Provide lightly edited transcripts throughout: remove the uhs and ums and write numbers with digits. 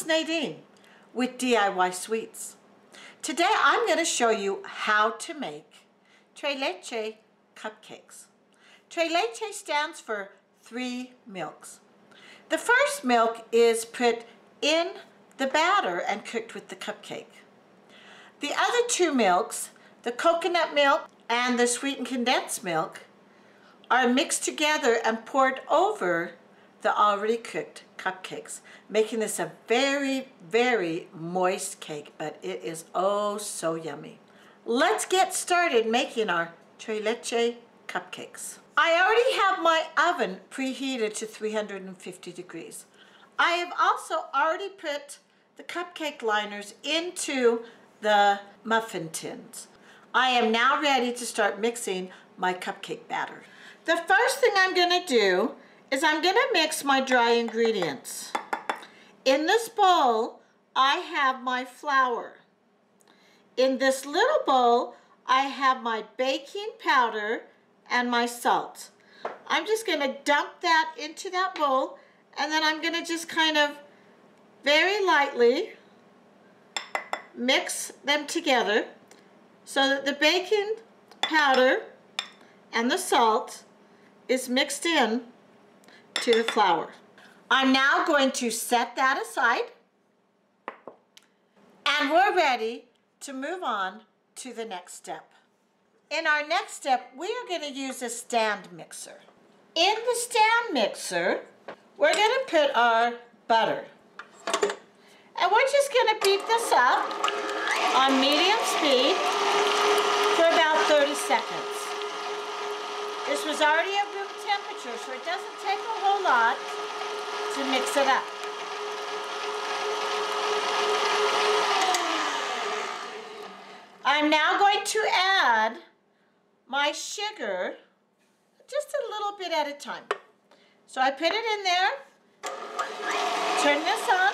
Nadine with DIY Sweets. Today I'm going to show you how to make Tres Leches cupcakes. Tres Leches stands for 3 milks. The first milk is put in the batter and cooked with the cupcake. The other 2 milks, the coconut milk and the sweetened condensed milk, are mixed together and poured over the already cooked cupcakes, making this a very, very moist cake, but it is oh so yummy. Let's get started making our Tres Leches cupcakes. I already have my oven preheated to 350 degrees. I have also already put the cupcake liners into the muffin tins. I am now ready to start mixing my cupcake batter. The first thing I'm going to do is I'm going to mix my dry ingredients. In this bowl, I have my flour. In this little bowl, I have my baking powder and my salt. I'm just going to dump that into that bowl, and then I'm going to just kind of very lightly mix them together so that the baking powder and the salt is mixed in to the flour. I'm now going to set that aside, and we're ready to move on to the next step. In our next step, we are going to use a stand mixer. In the stand mixer, we're going to put our butter. And we're just going to beat this up on medium speed for about 30 seconds. This was already at room temperature, so it doesn't take a whole lot to mix it up. I'm now going to add my sugar just a little bit at a time. So I put it in there, turn this on,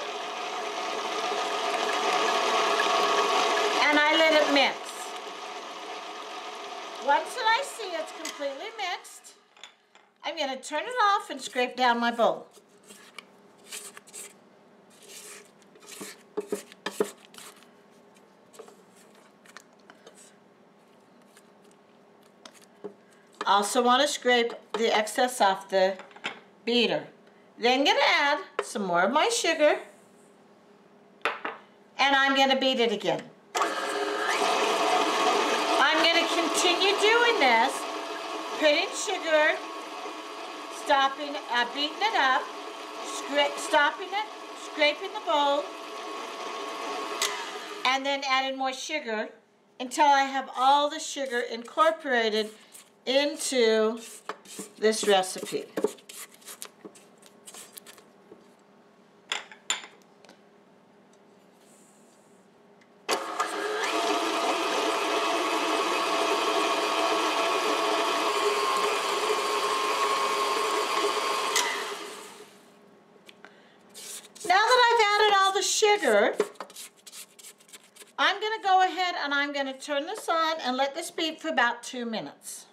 and I let it mix. Once that I see it's completely mixed, I'm going to turn it off and scrape down my bowl. Also want to scrape the excess off the beater. Then going to add some more of my sugar, and I'm going to beat it again. I'm going to continue doing this, putting sugar, stopping, beating it up, stopping it, scraping the bowl, and then adding more sugar until I have all the sugar incorporated into this recipe. Sugar, I'm going to go ahead and I'm going to turn this on and let this beat for about 2 minutes.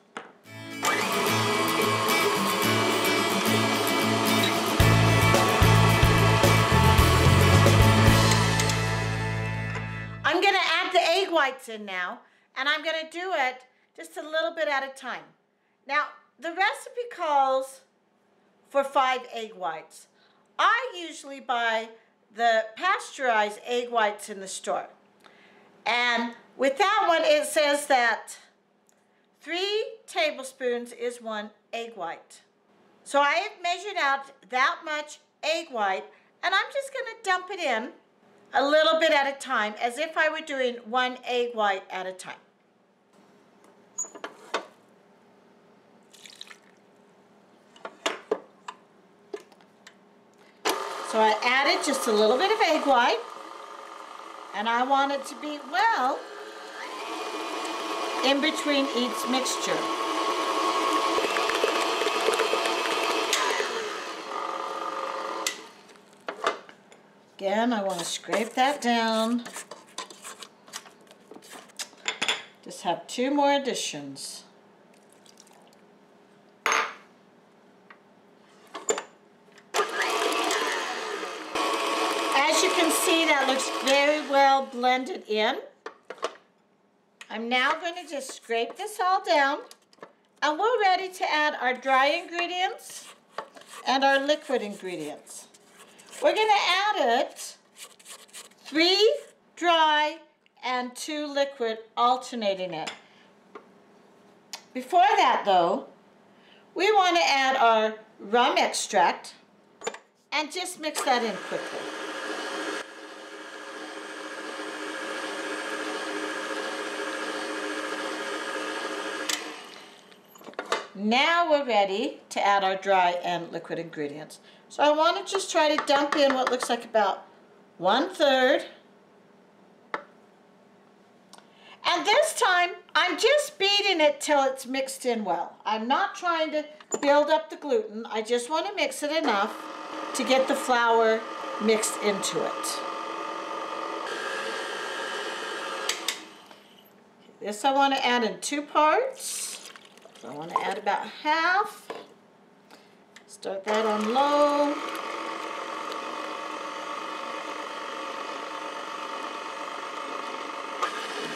I'm going to add the egg whites in now, and I'm going to do it just a little bit at a time. Now, the recipe calls for 5 egg whites. I usually buy the pasteurized egg whites in the store. And with that one, it says that 3 tablespoons is 1 egg white. So I have measured out that much egg white, and I'm just going to dump it in a little bit at a time, as if I were doing 1 egg white at a time. So I added just a little bit of egg white, and I want it to be well in between each mixture. Again, I want to scrape that down. Just have 2 more additions. you can see, that looks very well blended in. I'm now going to just scrape this all down, and we're ready to add our dry ingredients and our liquid ingredients. We're going to add it 3 dry and 2 liquid, alternating it. Before that though, we want to add our rum extract and just mix that in quickly. Now we're ready to add our dry and liquid ingredients. So I want to just try to dump in what looks like about 1/3. And this time, I'm just beating it till it's mixed in well. I'm not trying to build up the gluten. I just want to mix it enough to get the flour mixed into it. This I want to add in 2 parts. So I want to add about half. Start that on low.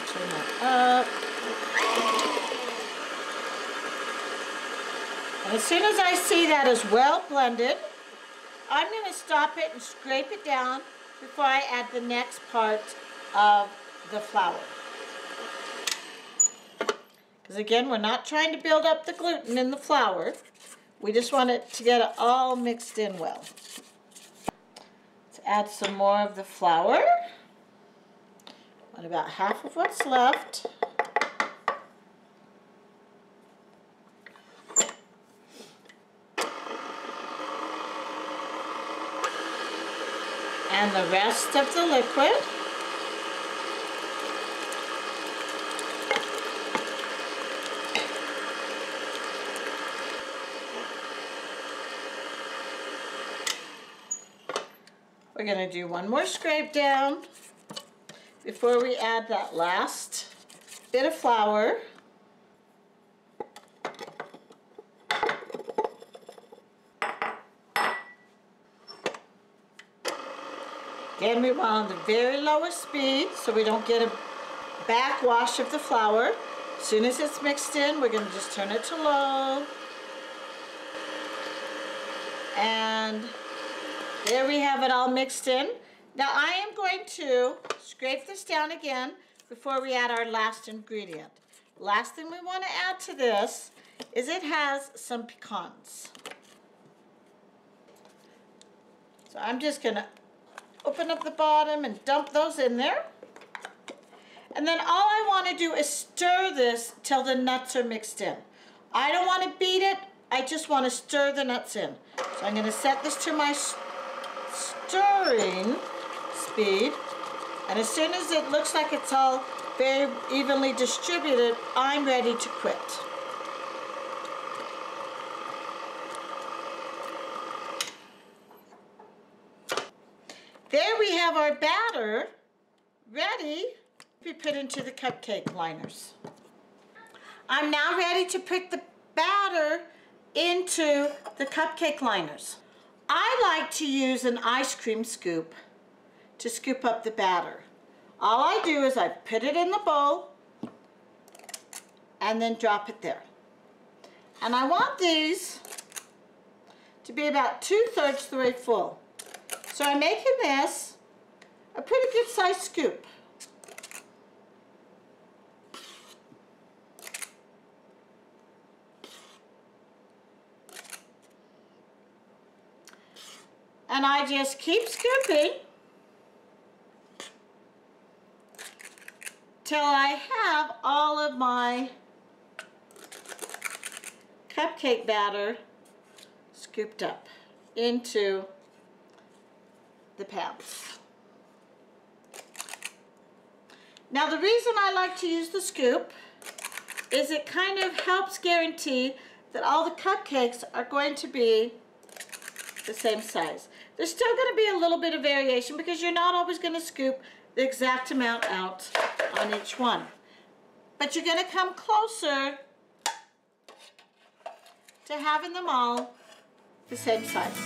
Turn that up. And as soon as I see that is well blended, I'm going to stop it and scrape it down before I add the next part of the flour. Because again, we're not trying to build up the gluten in the flour. We just want it to get it all mixed in well. Let's add some more of the flour. And about half of what's left. And the rest of the liquid. We're going to do one more scrape down before we add that last bit of flour. Again, we want on the very lowest speed so we don't get a backwash of the flour. As soon as it's mixed in, we're going to just turn it to low. And there we have it all mixed in. Now I am going to scrape this down again before we add our last ingredient. Last thing we want to add to this is it has some pecans. So I'm just going to open up the bottom and dump those in there. And then all I want to do is stir this till the nuts are mixed in. I don't want to beat it, I just want to stir the nuts in. So I'm going to set this to my stirring speed, and as soon as it looks like it's all very evenly distributed, I'm ready to quit. There we have our batter ready to be put into the cupcake liners. I'm now ready to put the batter into the cupcake liners. I like to use an ice cream scoop to scoop up the batter. All I do is I put it in the bowl and then drop it there. And I want these to be about 2/3 the way full. So I'm making this a pretty good sized scoop. And I just keep scooping till I have all of my cupcake batter scooped up into the pans. Now the reason I like to use the scoop is it kind of helps guarantee that all the cupcakes are going to be the same size. There's still going to be a little bit of variation because you're not always going to scoop the exact amount out on each one. But you're going to come closer to having them all the same size.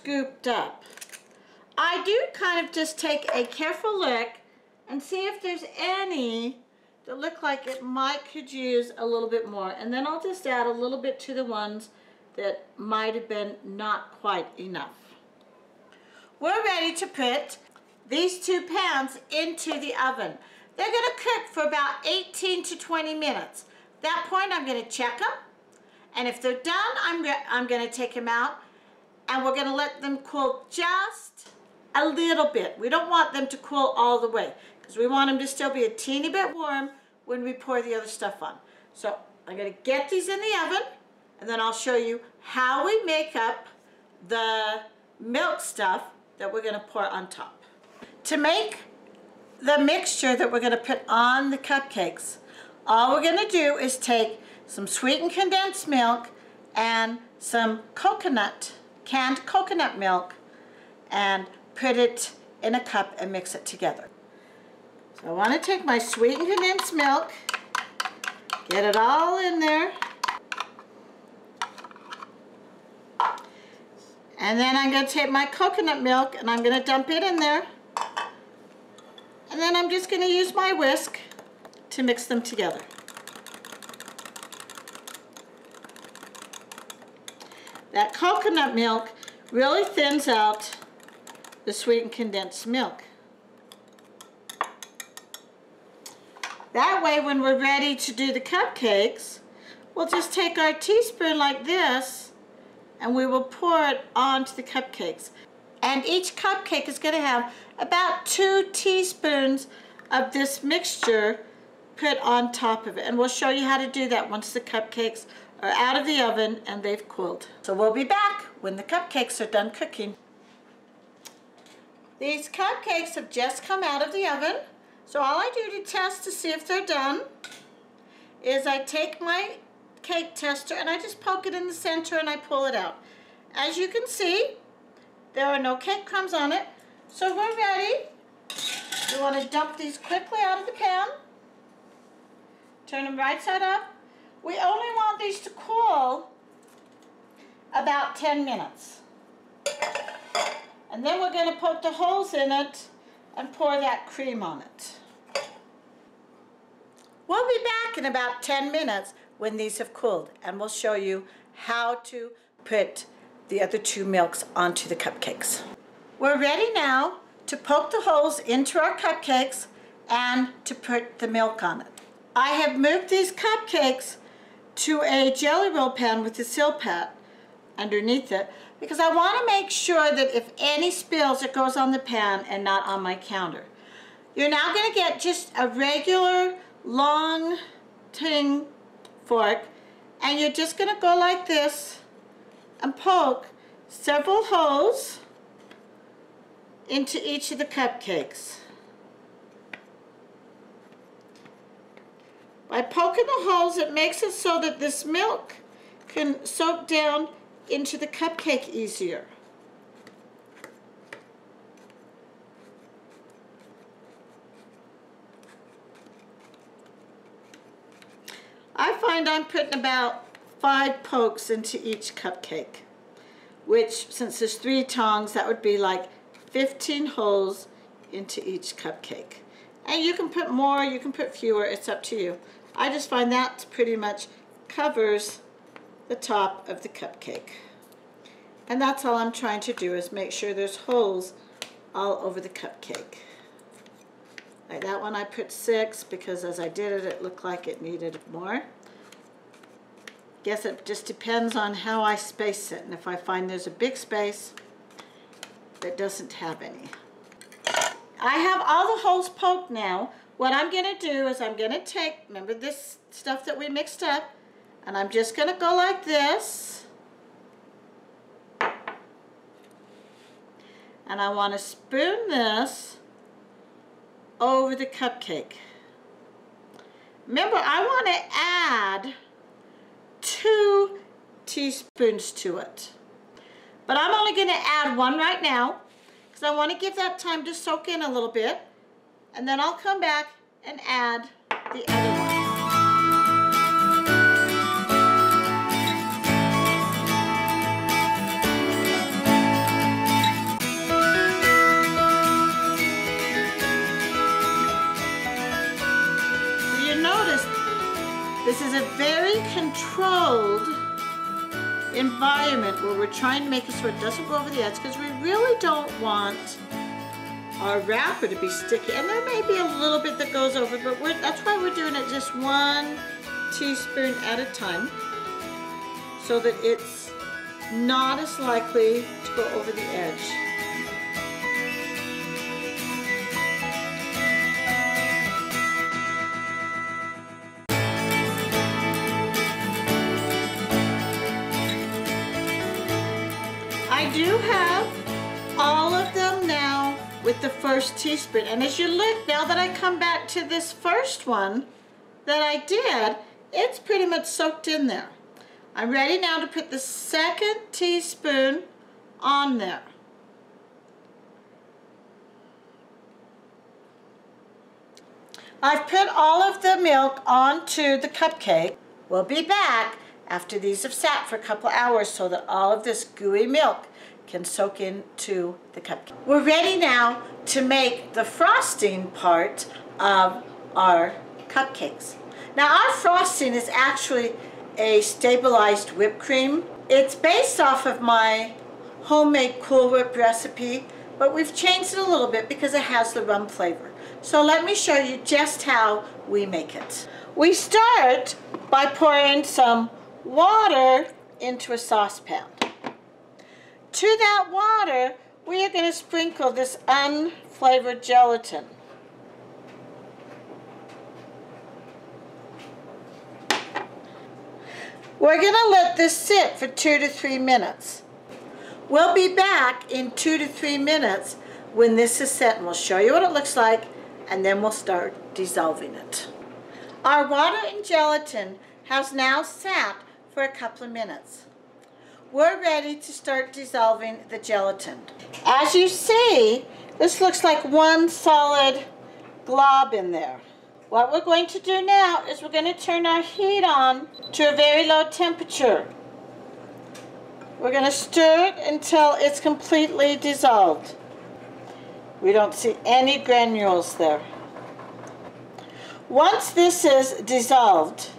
scooped up. I do kind of just take a careful look and see if there's any that look like it could use a little bit more. And then I'll just add a little bit to the ones that might have been not quite enough. We're ready to put these 2 pans into the oven. They're going to cook for about 18 to 20 minutes. At that point, I'm going to check them. And if they're done, I'm going to take them out. And we're going to let them cool just a little bit. We don't want them to cool all the way, because we want them to still be a teeny bit warm when we pour the other stuff on. So I'm going to get these in the oven, and then I'll show you how we make up the milk stuff that we're going to pour on top. To make the mixture that we're going to put on the cupcakes, all we're going to do is take some sweetened condensed milk and some canned coconut milk, and put it in a cup and mix it together. So I want to take my sweetened condensed milk, get it all in there, and then I'm going to take my coconut milk and I'm going to dump it in there, and then I'm just going to use my whisk to mix them together. That coconut milk really thins out the sweetened condensed milk. That way, when we're ready to do the cupcakes, we'll just take our teaspoon like this and we will pour it onto the cupcakes. And each cupcake is going to have about 2 teaspoons of this mixture put on top of it. And we'll show you how to do that once the cupcakes are out of the oven and they've cooled. So we'll be back when the cupcakes are done cooking. These cupcakes have just come out of the oven. So all I do to test to see if they're done is I take my cake tester and I just poke it in the center and I pull it out. As you can see, there are no cake crumbs on it. So we're ready. We want to dump these quickly out of the pan. Turn them right side up. We only want these to cool about 10 minutes. And then we're going to poke the holes in it and pour that cream on it. We'll be back in about 10 minutes when these have cooled, and we'll show you how to put the other 2 milks onto the cupcakes. We're ready now to poke the holes into our cupcakes and to put the milk on it. I have moved these cupcakes to a jelly roll pan with a Silpat underneath it, because I want to make sure that if any spills, it goes on the pan and not on my counter. You're now going to get just a regular long ting fork, and you're just going to go like this and poke several holes into each of the cupcakes. By poking the holes, it makes it so that this milk can soak down into the cupcake easier. I find I'm putting about 5 pokes into each cupcake, which, since there's 3 tongs, that would be like 15 holes into each cupcake. And you can put more, you can put fewer, it's up to you. I just find that pretty much covers the top of the cupcake. And that's all I'm trying to do, is make sure there's holes all over the cupcake. Like that one I put 6 because as I did it, it looked like it needed more. Guess it just depends on how I space it, and if I find there's a big space that doesn't have any. I have all the holes poked now. What I'm going to do is I'm going to take, remember this stuff that we mixed up, and I'm just going to go like this. And I want to spoon this over the cupcake. Remember, I want to add 2 teaspoons to it. But I'm only going to add 1 right now, because I want to give that time to soak in a little bit. And then I'll come back and add the other one. This is a very controlled environment where we're trying to make it so it doesn't go over the edge, because we really don't want our wrapper to be sticky. And there may be a little bit that goes over, but that's why we're doing it just 1 teaspoon at a time, so that it's not as likely to go over the edge. I do have all of them now with the first teaspoon, and as you look, now that I come back to this first one that I did, it's pretty much soaked in there. I'm ready now to put the second teaspoon on there. I've put all of the milk onto the cupcake. We'll be back after these have sat for a couple hours so that all of this gooey milk can soak into the cupcake. We're ready now to make the frosting part of our cupcakes. Now our frosting is actually a stabilized whipped cream. It's based off of my homemade Cool Whip recipe, but we've changed it a little bit because it has the rum flavor. So let me show you just how we make it. We start by pouring some water into a saucepan. To that water, we are going to sprinkle this unflavored gelatin. We're going to let this sit for 2 to 3 minutes. We'll be back in 2 to 3 minutes when this is set, and we'll show you what it looks like, and then we'll start dissolving it. Our water and gelatin has now sat for a couple of minutes. We're ready to start dissolving the gelatin. As you see, this looks like one solid glob in there. What we're going to do now is we're going to turn our heat on to a very low temperature. We're going to stir it until it's completely dissolved. We don't see any granules there. Once this is dissolved,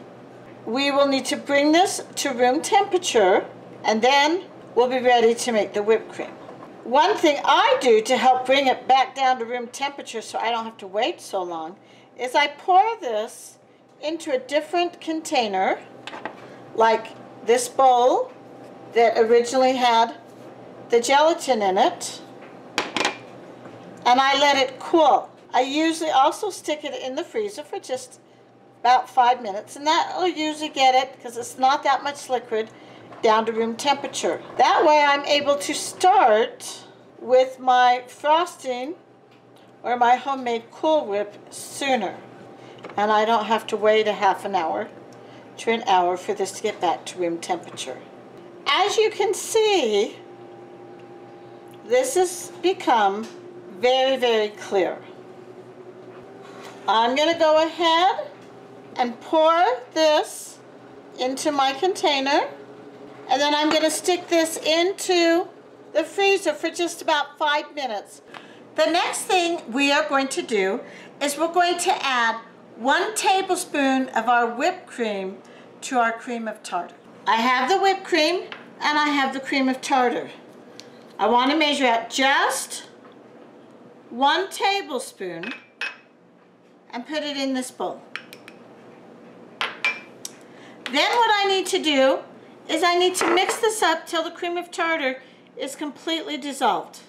we will need to bring this to room temperature, and then we'll be ready to make the whipped cream. One thing I do to help bring it back down to room temperature so I don't have to wait so long is I pour this into a different container, like this bowl that originally had the gelatin in it, and I let it cool. I usually also stick it in the freezer for just about 5 minutes, and that will usually get it, because it's not that much liquid, down to room temperature. That way I'm able to start with my frosting or my homemade Cool Whip sooner, and I don't have to wait a half an hour to an hour for this to get back to room temperature. As you can see, this has become very, very clear. I'm going to go ahead and pour this into my container, and then I'm going to stick this into the freezer for just about 5 minutes. The next thing we are going to do is we're going to add 1 tablespoon of our whipped cream to our cream of tartar. I have the whipped cream and I have the cream of tartar. I want to measure out just 1 tablespoon and put it in this bowl. Then what I need to do is I need to mix this up till the cream of tartar is completely dissolved.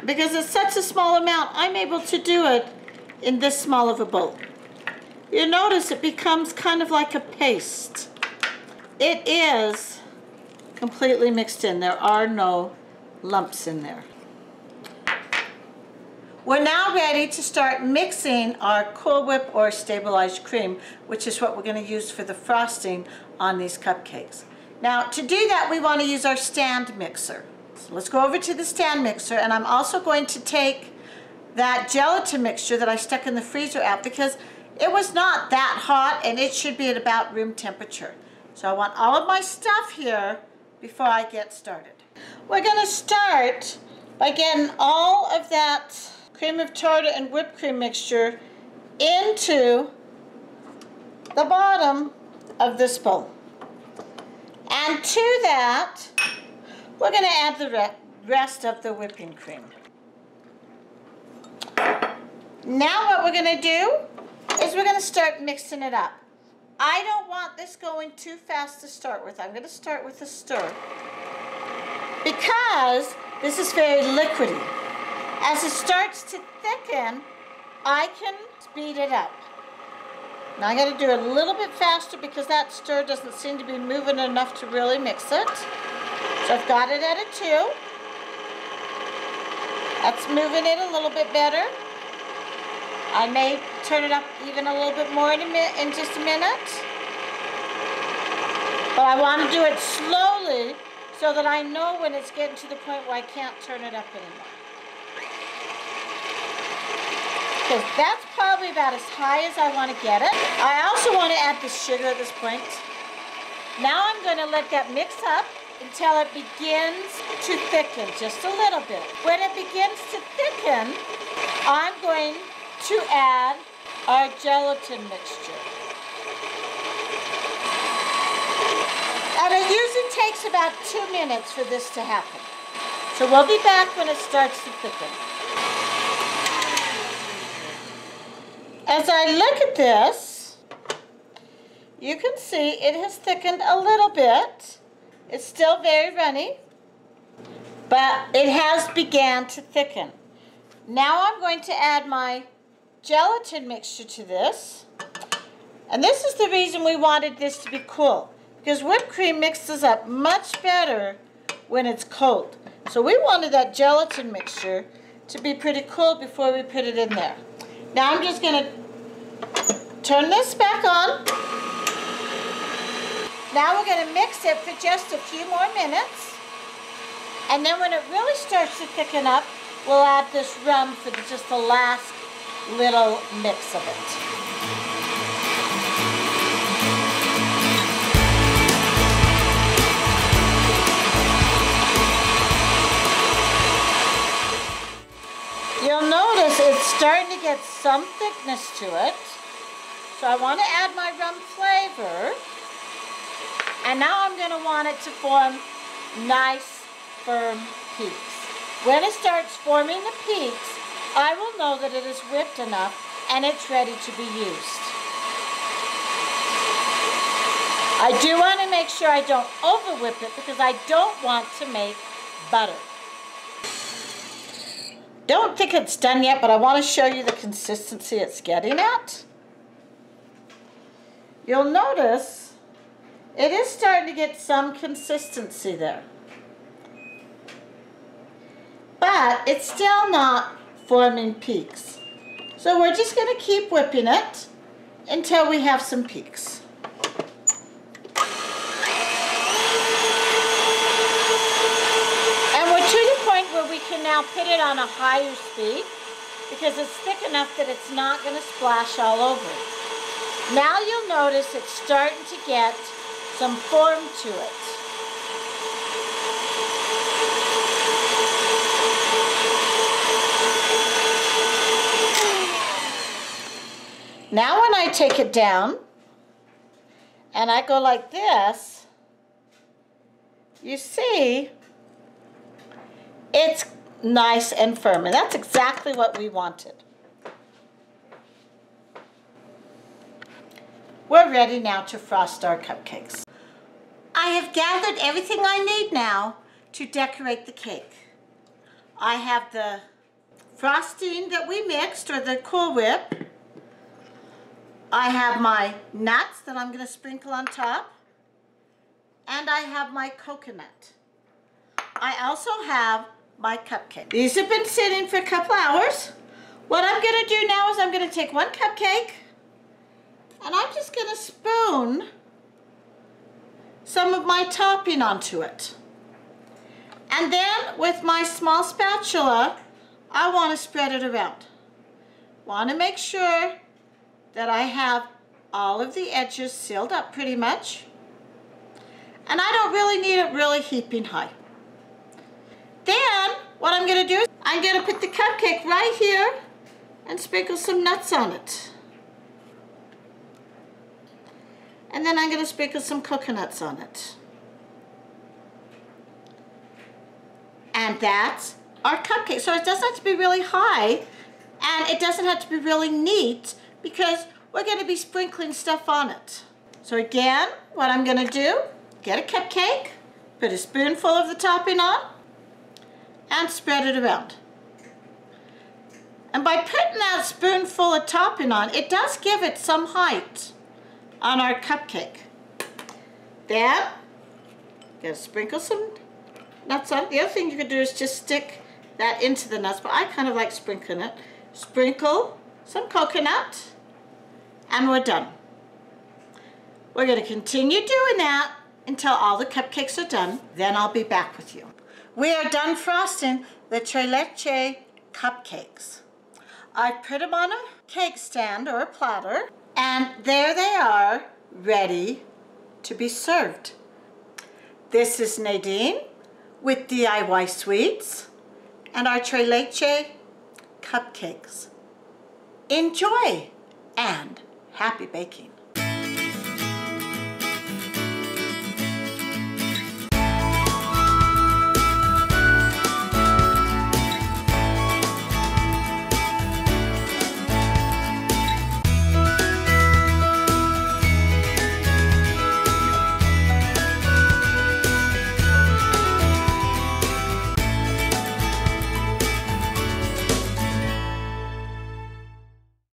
Because it's such a small amount, I'm able to do it in this small of a bowl. You notice it becomes kind of like a paste. It is completely mixed in. There are no lumps in there. We're now ready to start mixing our Cool Whip or stabilized cream, which is what we're going to use for the frosting on these cupcakes. Now, to do that, we want to use our stand mixer. So let's go over to the stand mixer, and I'm also going to take that gelatin mixture that I stuck in the freezer out, because it was not that hot and it should be at about room temperature. So I want all of my stuff here before I get started. We're going to start by getting all of that cream of tartar and whipped cream mixture into the bottom of this bowl. And to that, we're going to add the rest of the whipping cream. Now what we're going to do is we're going to start mixing it up. I don't want this going too fast to start with. I'm going to start with a stir because this is very liquidy. As it starts to thicken, I can speed it up. Now I got to do it a little bit faster because that stir doesn't seem to be moving enough to really mix it. So I've got it at a 2. That's moving it a little bit better. I may turn it up even a little bit more in just a minute. But I want to do it slowly so that I know when it's getting to the point where I can't turn it up anymore. Because that's probably about as high as I want to get it. I also want to add the sugar at this point. Now I'm going to let that mix up until it begins to thicken just a little bit. When it begins to thicken, I'm going to add our gelatin mixture. And it usually takes about 2 minutes for this to happen. So we'll be back when it starts to thicken. As I look at this, you can see it has thickened a little bit. It's still very runny, but it has began to thicken. Now I'm going to add my gelatin mixture to this. And this is the reason we wanted this to be cool, because whipped cream mixes up much better when it's cold. So we wanted that gelatin mixture to be pretty cool before we put it in there. Now I'm just going to turn this back on. Now we're going to mix it for just a few more minutes. And then when it really starts to thicken up, we'll add this rum for just the last little mix of it. You'll notice it's starting to get some thickness to it. So I want to add my rum flavor. And now I'm going to want it to form nice, firm peaks. When it starts forming the peaks, I will know that it is whipped enough and it's ready to be used. I do want to make sure I don't over whip it because I don't want to make butter. Don't think it's done yet, but I want to show you the consistency it's getting at. You'll notice it is starting to get some consistency there. But it's still not forming peaks. So we're just going to keep whipping it until we have some peaks. And we're to the point where we can now put it on a higher speed because it's thick enough that it's not going to splash all over it. Now you'll notice it's starting to get some form to it. Now when I take it down and I go like this, you see it's nice and firm, and that's exactly what we wanted. We're ready now to frost our cupcakes. I have gathered everything I need now to decorate the cake. I have the frosting that we mixed, or the Cool Whip. I have my nuts that I'm going to sprinkle on top. And I have my coconut. I also have my cupcake. These have been sitting for a couple hours. What I'm going to do now is I'm going to take one cupcake and I'm just going to spoon some of my topping onto it. And then with my small spatula, I want to spread it around. Want to make sure that I have all of the edges sealed up pretty much. And I don't really need it really heaping high. Then what I'm going to do is I'm going to put the cupcake right here and sprinkle some nuts on it. And then I'm going to sprinkle some coconuts on it. And that's our cupcake. So it doesn't have to be really high, and it doesn't have to be really neat, because we're going to be sprinkling stuff on it. So again, what I'm going to do, get a cupcake, put a spoonful of the topping on, and spread it around. And by putting that spoonful of topping on, it does give it some height on our cupcake. Then, gonna sprinkle some nuts on it. The other thing you could do is just stick that into the nuts, but I kind of like sprinkling it. Sprinkle some coconut, and we're done. We're gonna continue doing that until all the cupcakes are done. Then I'll be back with you. We are done frosting the Tres Leches cupcakes. I've put them on a cake stand or a platter, and there they are, ready to be served. This is Nadine with DIY Sweets and our Tres Leches cupcakes. Enjoy and happy baking.